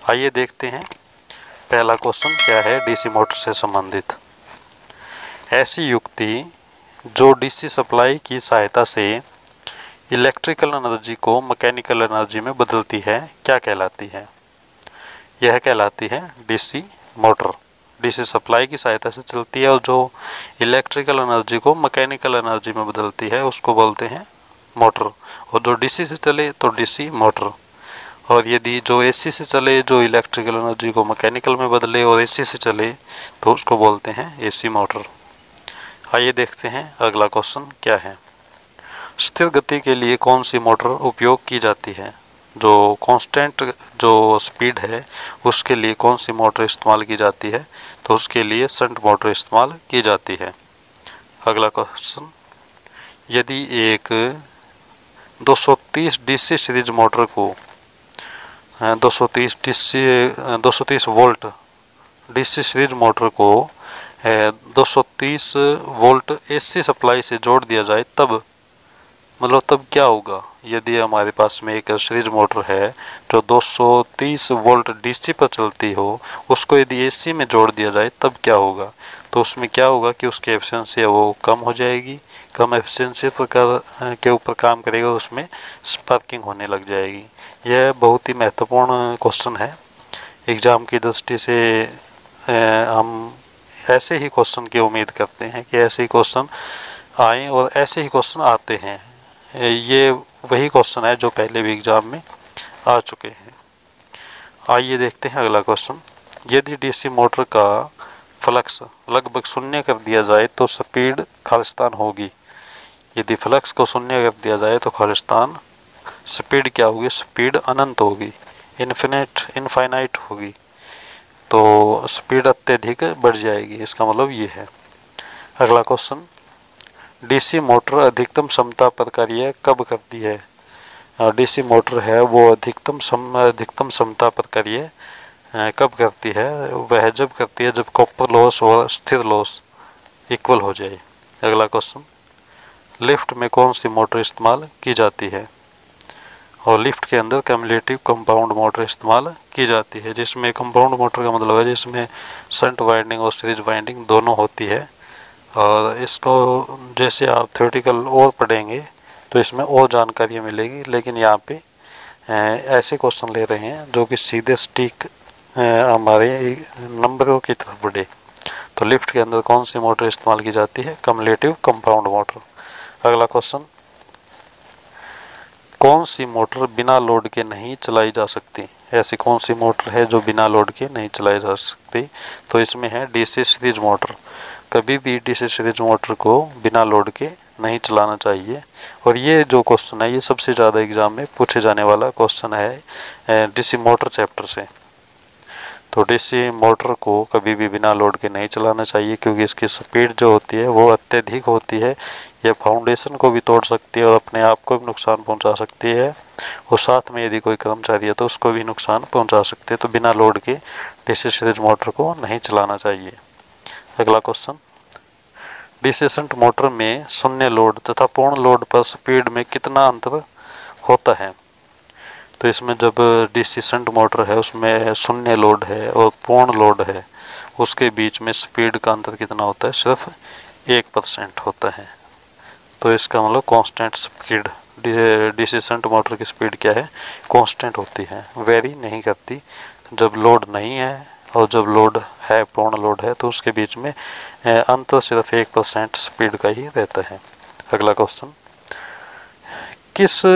आइए देखते हैं पहला क्वेश्चन क्या है डीसी मोटर से संबंधित। ऐसी युक्ति जो डीसी सप्लाई की सहायता से इलेक्ट्रिकल एनर्जी को मैकेनिकल एनर्जी में बदलती है क्या कहलाती है? यह कहलाती है डीसी मोटर। डीसी सप्लाई की सहायता से चलती है और जो इलेक्ट्रिकल एनर्जी को मैकेनिकल एनर्जी में बदलती है उसको बोलते हैं मोटर। और जो डीसी से चले तो डीसी मोटर, और यदि जो एसी से चले जो इलेक्ट्रिकल एनर्जी को मैकेनिकल में बदले और एसी से चले तो उसको बोलते हैं एसी मोटर। आइए देखते हैं अगला क्वेश्चन क्या है। स्थिर गति के लिए कौन सी मोटर उपयोग की जाती है? जो कांस्टेंट जो स्पीड है उसके लिए कौन सी मोटर इस्तेमाल की जाती है? तो उसके लिए शंट मोटर इस्तेमाल की जाती है। अगला क्वेश्चन, यदि एक 230 डीसी सीरीज मोटर को 230 वोल्ट डीसी सीरीज मोटर को 230 वोल्ट एसी सप्लाई से जोड़ दिया जाए तब क्या होगा? यदि हमारे पास में एक सीरीज मोटर है जो 230 वोल्ट डीसी पर चलती हो, उसको यदि एसी में जोड़ दिया जाए तब क्या होगा? तो उसमें क्या होगा कि उसकी एफिशिएंसी है वो कम हो जाएगी, कम एफिशिएंसी के ऊपर काम करेगा, उसमें स्पार्किंग होने लग जाएगी। यह बहुत ही महत्वपूर्ण क्वेश्चन है। एग्ज़ाम की दृष्टि से हम ऐसे ही क्वेश्चन की उम्मीद करते हैं कि ऐसे ही क्वेश्चन आए और ऐसे ही क्वेश्चन आते हैं। ये वही क्वेश्चन है जो पहले भी एग्जाम में आ चुके हैं। आइए देखते हैं अगला क्वेश्चन। यदि डीसी मोटर का फ्लक्स लगभग शून्य कर दिया जाए तो स्पीड खालिस्तान होगी। यदि फ्लक्स को शून्य कर दिया जाए तो खालिस्तान स्पीड क्या होगी? स्पीड अनंत होगी, इनफाइनाइट होगी। तो स्पीड अत्यधिक बढ़ जाएगी, इसका मतलब ये है। अगला क्वेश्चन, डीसी मोटर अधिकतम क्षमता पर कार्य कब करती है? डीसी मोटर है वो अधिकतम क्षमता पर कार्य कब करती है? वह जब करती है जब कॉपर लॉस और स्थिर लॉस इक्वल हो जाए। अगला क्वेश्चन, लिफ्ट में कौन सी मोटर इस्तेमाल की जाती है? और लिफ्ट के अंदर कम्युलेटिव कंपाउंड मोटर इस्तेमाल की जाती है, जिसमें कंपाउंड मोटर का मतलब है जिसमें शंट वाइंडिंग और सीरीज वाइंडिंग दोनों होती है। और इसको जैसे आप थ्योरेटिकल और पढ़ेंगे तो इसमें और जानकारी मिलेगी, लेकिन यहाँ पे ऐसे क्वेश्चन ले रहे हैं जो कि सीधे स्टिक हमारे नंबरों की तरफ बढ़े। तो लिफ्ट के अंदर कौन सी मोटर इस्तेमाल की जाती है? Cumulative compound motor. अगला क्वेश्चन, कौन सी मोटर बिना लोड के नहीं चलाई जा सकती? ऐसी कौन सी मोटर है जो बिना लोड के नहीं चलाई जा सकती? तो इसमें है डीसी सीरीज मोटर। कभी भी डीसी सीरीज मोटर को बिना लोड के नहीं चलाना चाहिए। और ये जो क्वेश्चन है ये सबसे ज़्यादा एग्जाम में पूछे जाने वाला क्वेश्चन है डीसी मोटर चैप्टर से। तो डीसी मोटर को कभी भी बिना लोड के नहीं चलाना चाहिए, क्योंकि इसकी स्पीड जो होती है वो अत्यधिक होती है। यह फाउंडेशन को भी तोड़ सकती है और अपने आप को भी नुकसान पहुंचा सकती है, और साथ में यदि कोई कर्मचारी है तो उसको भी नुकसान पहुंचा सकती है। तो बिना लोड के डीसी सीरीज मोटर को नहीं चलाना चाहिए। अगला क्वेश्चन, डीसी शंट मोटर में शून्य लोड तथा पूर्ण लोड पर स्पीड में कितना अंतर होता है? तो इसमें जब डीसी शंट मोटर है उसमें शून्य लोड है और पूर्ण लोड है, उसके बीच में स्पीड का अंतर कितना होता है? सिर्फ 1% होता है। तो इसका मतलब constant speed, DC shunt motor की स्पीड क्या है? कांस्टेंट होती है, वेरी नहीं करती। जब लोड नहीं है और जब लोड है, पूर्ण लोड है, तो उसके बीच में अंतर सिर्फ 1% स्पीड का ही रहता है। अगला क्वेश्चन, किस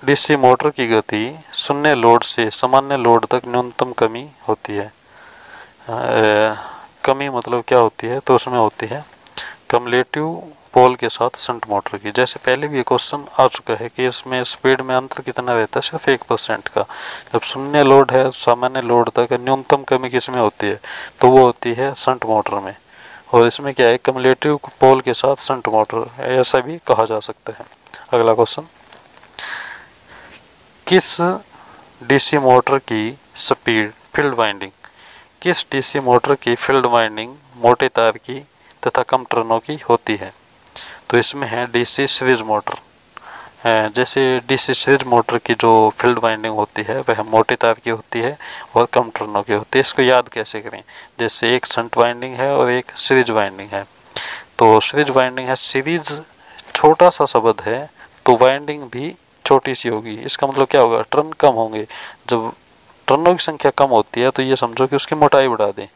डीसी मोटर की गति शून्य लोड से सामान्य लोड तक न्यूनतम कमी होती है? कमी मतलब क्या होती है? तो उसमें होती है कम्युलेटिव पोल के साथ शंट मोटर की। जैसे पहले भी क्वेश्चन आ चुका है कि इसमें स्पीड में अंतर कितना रहता है? सिर्फ 1% का। जब शून्य लोड है सामान्य लोड तक न्यूनतम कमी किस में होती है? तो वो होती है शंट मोटर में। और इसमें क्या है? कम्युलेटिव पोल के साथ शंट मोटर, ऐसा भी कहा जा सकता है। अगला क्वेश्चन, किस डीसी मोटर की स्पीड फील्ड वाइंडिंग किस डीसी मोटर की फील्ड वाइंडिंग मोटे तार की तथा कम टर्नों की होती है? तो इसमें है डीसी सीरीज मोटर। जैसे डीसी सीरीज मोटर की जो फील्ड वाइंडिंग होती है वह मोटे तार की होती है और कम टर्नों की होती है। इसको याद कैसे करें, जैसे एक शंट वाइंडिंग है और एक सीरीज वाइंडिंग है। तो सीरीज वाइंडिंग है, सीरीज छोटा सा शब्द है तो वाइंडिंग भी छोटी सी होगी। इसका मतलब क्या होगा, टर्न कम होंगे। जब टर्नों की संख्या कम होती है तो ये समझो कि उसकी मोटाई बढ़ा दें।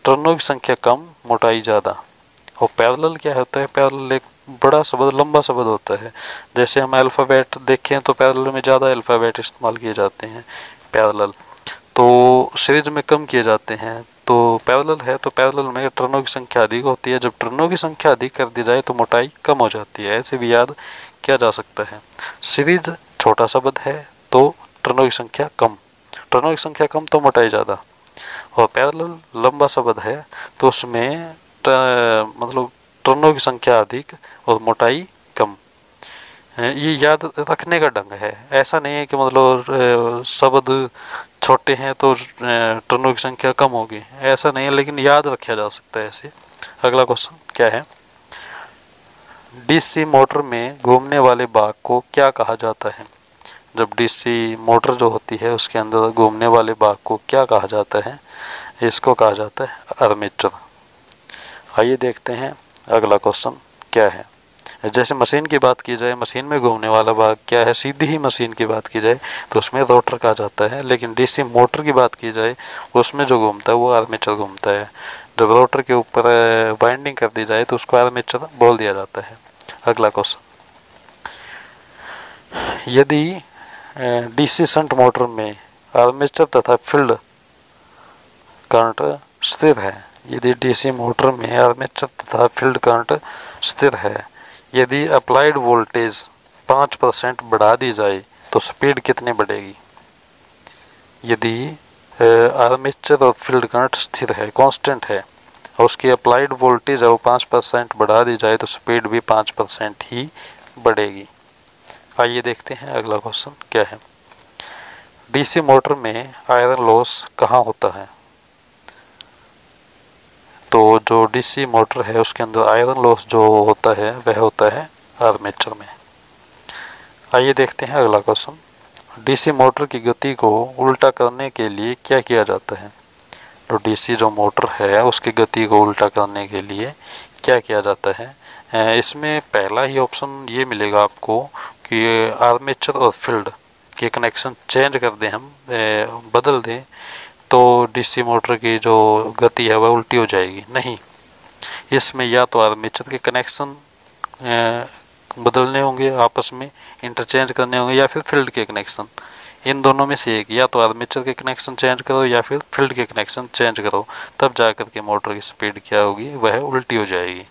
टर्नों की संख्या कम, मोटाई ज़्यादा। और पैरेलल क्या होता है, पैरेलल एक बड़ा शब्द, लंबा शब्द होता है। जैसे हम अल्फ़ाबेट देखें तो पैरेलल में ज़्यादा अल्फ़ाबेट इस्तेमाल किए जाते हैं, पैरेलल तो सीरीज में कम किए जाते हैं। तो पैरेलल है तो पैरेलल में टर्नों की संख्या अधिक होती है। जब टर्नों की संख्या अधिक कर दी जाए तो मोटाई कम हो जाती है। ऐसे भी याद किया जा सकता है। सीरीज छोटा शब्द है तो टर्नों की संख्या कम, टर्नों की संख्या कम तो मोटाई ज़्यादा। और पैरेलल लंबा शब्द है तो उसमें मतलब टर्नों की संख्या अधिक और मोटाई कम। ये याद रखने का ढंग है। ऐसा नहीं है कि मतलब शब्द छोटे हैं तो टर्नों की संख्या कम होगी, ऐसा नहीं है, लेकिन याद रखा जा सकता है ऐसे। अगला क्वेश्चन क्या है, डीसी मोटर में घूमने वाले भाग को क्या कहा जाता है। जब डीसी मोटर जो होती है उसके अंदर घूमने वाले भाग को क्या कहा जाता है, इसको कहा जाता है आर्मेचर। आइए देखते हैं अगला क्वेश्चन क्या है। जैसे मशीन की बात की जाए, मशीन में घूमने वाला भाग क्या है, सीधी ही मशीन की बात की जाए तो उसमें रोटर कहा जाता है। लेकिन डीसी मोटर की बात की जाए उसमें जो घूमता है वो आर्मेचर घूमता है। जब रोटर के ऊपर वाइंडिंग कर दी जाए तो उसको आर्मेचर बोल दिया जाता है। अगला क्वेश्चन, यदि डीसी शंट मोटर में आर्मेचर तथा फील्ड करंट स्थिर है, यदि डीसी मोटर में आर्मेचर तथा फील्ड करंट स्थिर है, यदि अप्लाइड वोल्टेज 5% बढ़ा दी जाए तो स्पीड कितनी बढ़ेगी। यदि आर्मेचर और फील्ड करंट स्थिर है, कांस्टेंट है, और उसकी अप्लाइड वोल्टेज है वो 5% बढ़ा दी जाए तो स्पीड भी 5% ही बढ़ेगी। आइए देखते हैं अगला क्वेश्चन क्या है, डीसी मोटर में आयरन लॉस कहाँ होता है। तो जो डीसी मोटर है उसके अंदर आयरन लॉस जो होता है वह होता है आर्मेचर में। आइए देखते हैं अगला क्वेश्चन, डीसी मोटर की गति को उल्टा करने के लिए क्या किया जाता है। तो डीसी जो मोटर है उसकी गति को उल्टा करने के लिए क्या किया जाता है। इसमें पहला ही ऑप्शन ये मिलेगा आपको कि आर्मेचर और फील्ड के कनेक्शन चेंज कर दें, हम बदल दें तो डीसी मोटर की जो गति है वह उल्टी हो जाएगी। नहीं, इसमें या तो आर्मेचर के कनेक्शन बदलने होंगे, आपस में इंटरचेंज करने होंगे, या फिर फील्ड के कनेक्शन। इन दोनों में से एक, या तो आर्मेचर के कनेक्शन चेंज करो या फिर फील्ड के कनेक्शन चेंज करो, तब जाकर के मोटर की स्पीड क्या होगी, वह उल्टी हो जाएगी।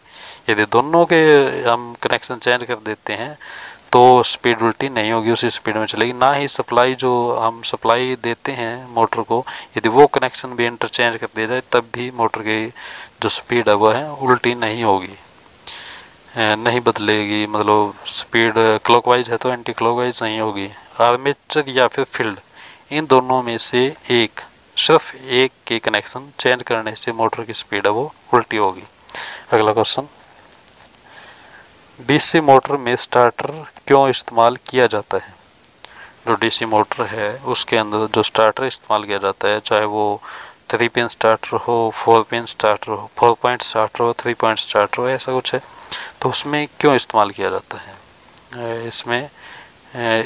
यदि दोनों के हम कनेक्शन चेंज कर देते हैं तो स्पीड उल्टी नहीं होगी, उसी स्पीड में चलेगी। ना ही सप्लाई जो हम सप्लाई देते हैं मोटर को, यदि वो कनेक्शन भी इंटरचेंज कर दिया जाए तब भी मोटर की जो स्पीड है वह है उल्टी नहीं होगी, नहीं बदलेगी। मतलब स्पीड क्लॉकवाइज है तो एंटी क्लॉकवाइज नहीं होगी। आर्मेचर या फिर फील्ड, इन दोनों में से एक, सिर्फ एक के कनेक्शन चेंज करने से मोटर की स्पीड है वो उल्टी होगी। अगला क्वेश्चन, डीसी मोटर में स्टार्टर क्यों इस्तेमाल किया जाता है। जो डीसी मोटर है उसके अंदर जो स्टार्टर इस्तेमाल किया जाता है, चाहे वो 3 पिन स्टार्टर हो, 4 पिन स्टार्टर हो, 4 पॉइंट स्टार्टर हो, 3 पॉइंट स्टार्टर हो, ऐसा कुछ है, तो उसमें क्यों इस्तेमाल किया जाता है। इसमें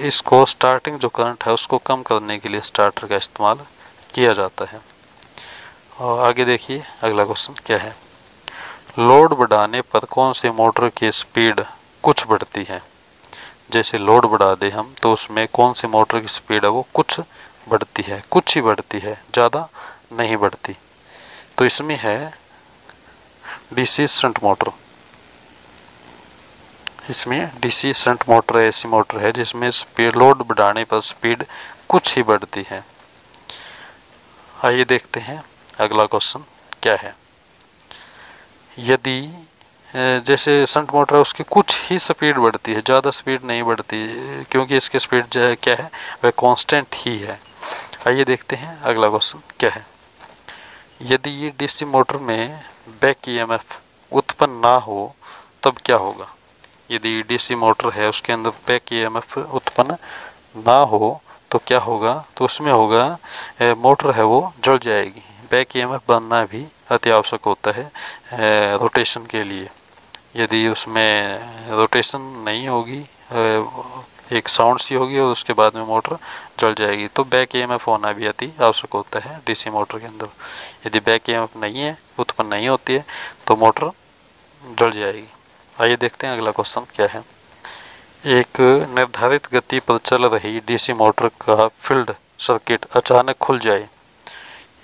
इसको स्टार्टिंग जो करंट है उसको कम करने के लिए स्टार्टर का इस्तेमाल किया जाता है। और आगे देखिए अगला क्वेश्चन क्या है, लोड बढ़ाने पर कौन से मोटर की स्पीड कुछ बढ़ती है। जैसे लोड बढ़ा दे हम तो उसमें कौन से मोटर की स्पीड है वो कुछ बढ़ती है, कुछ ही बढ़ती है, ज़्यादा नहीं बढ़ती। तो इसमें है डीसी शंट मोटर। इसमें डीसी शंट मोटर ऐसी मोटर है जिसमें स्पीड, लोड बढ़ाने पर स्पीड कुछ ही बढ़ती है। आइए देखते हैं अगला क्वेश्चन क्या है, यदि जैसे शंट मोटर है उसकी कुछ ही स्पीड बढ़ती है, ज़्यादा स्पीड नहीं बढ़ती, क्योंकि इसकी स्पीड क्या है वह कांस्टेंट ही है। आइए देखते हैं अगला क्वेश्चन क्या है, यदि ये डीसी मोटर में बैक ईएमएफ उत्पन्न ना हो तब क्या होगा। यदि डीसी मोटर है उसके अंदर बैक ईएमएफ उत्पन्न ना हो तो क्या होगा, तो उसमें होगा मोटर है वो जल जाएगी। बैक ईएमएफ बनना भी अति आवश्यक होता है रोटेशन के लिए। यदि उसमें रोटेशन नहीं होगी, एक साउंड सी होगी और उसके बाद में मोटर जल जाएगी, तो बैक ईएमएफ होना भी अति आवश्यक होता है डीसी मोटर के अंदर। यदि बैक ईएमएफ नहीं है, उत्पन्न नहीं होती है, तो मोटर जल जाएगी। आइए देखते हैं अगला क्वेश्चन क्या है। एक निर्धारित गति पर चल रही डीसी मोटर का फील्ड सर्किट अचानक खुल जाए।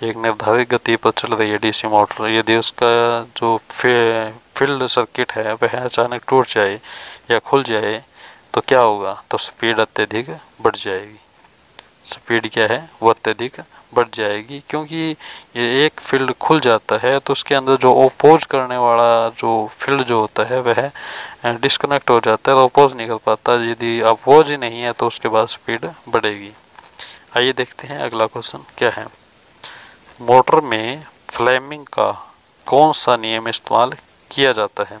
एक निर्धारित गति पर चल रही है डीसी मोटर, यदि उसका जो फील्ड सर्किट है वह अचानक टूट जाए या खुल जाए तो क्या होगा, तो स्पीड अत्यधिक बढ़ जाएगी। स्पीड क्या है, वो अत्यधिक बढ़ जाएगी, क्योंकि ये एक फील्ड खुल जाता है तो उसके अंदर जो ओपोज करने वाला जो फील्ड जो होता है वह डिस्कनेक्ट हो जाता है और ओपोज नहीं कर पाता। यदि अपोज ही नहीं है तो उसके बाद स्पीड बढ़ेगी। आइए देखते हैं अगला क्वेश्चन क्या है। मोटर में फ्लेमिंग का कौन सा नियम इस्तेमाल किया जाता है।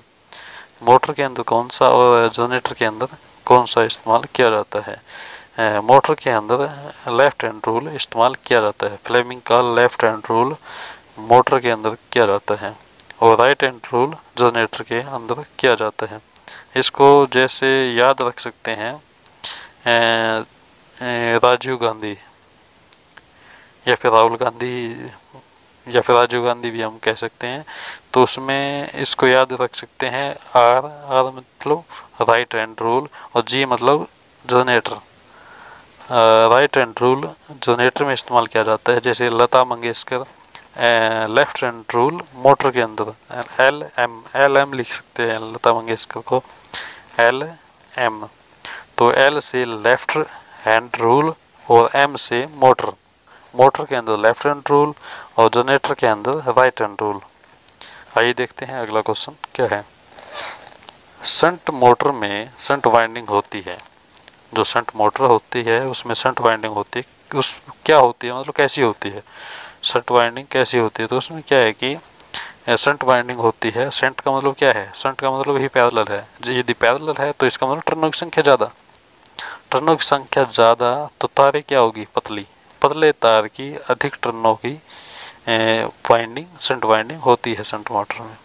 मोटर के अंदर कौन सा और जनरेटर के अंदर कौन सा इस्तेमाल किया जाता है। मोटर के अंदर लेफ्ट हैंड रूल इस्तेमाल किया जाता है। फ्लेमिंग का लेफ्ट हैंड रूल मोटर के अंदर किया जाता है और राइट हैंड रूल जनरेटर के अंदर किया जाता है। इसको जैसे याद रख सकते हैं राजीव गांधी या फिर राहुल गांधी या फिर राजीव गांधी भी हम कह सकते हैं, तो उसमें इसको याद रख सकते हैं। आर आर मतलब राइट हैंड रूल और जी मतलब generator. Right hand rule generator में इस्तेमाल किया जाता है, जैसे Lata Mangeshkar. Left hand rule motor के अंदर एल एम लिख सकते हैं लता मंगेशकर को, एल एम। तो एल से लेफ्ट हैंड रूल और एम से मोटर। मोटर के अंदर लेफ्ट हैंड रूल और जनरेटर के अंदर राइट हैंड रूल। आइए देखते हैं अगला क्वेश्चन क्या है। शंट मोटर में शंट वाइंडिंग होती है। जो शंट मोटर होती है उसमें शंट वाइंडिंग होती है। उस क्या होती है मतलब कैसी होती है, शंट वाइंडिंग कैसी होती है, तो उसमें क्या है कि शंट वाइंडिंग होती है। शंट का मतलब क्या है, शंट का मतलब ही पैरेलल है। यदि पैरेलल है तो इसका मतलब टर्नों की संख्या ज़्यादा। टर्नों की संख्या ज़्यादा तो तारें क्या होगी, पतली। पतले तार की अधिक टर्नों की वाइंडिंग शंट वाइंडिंग होती है शंट मोटर में।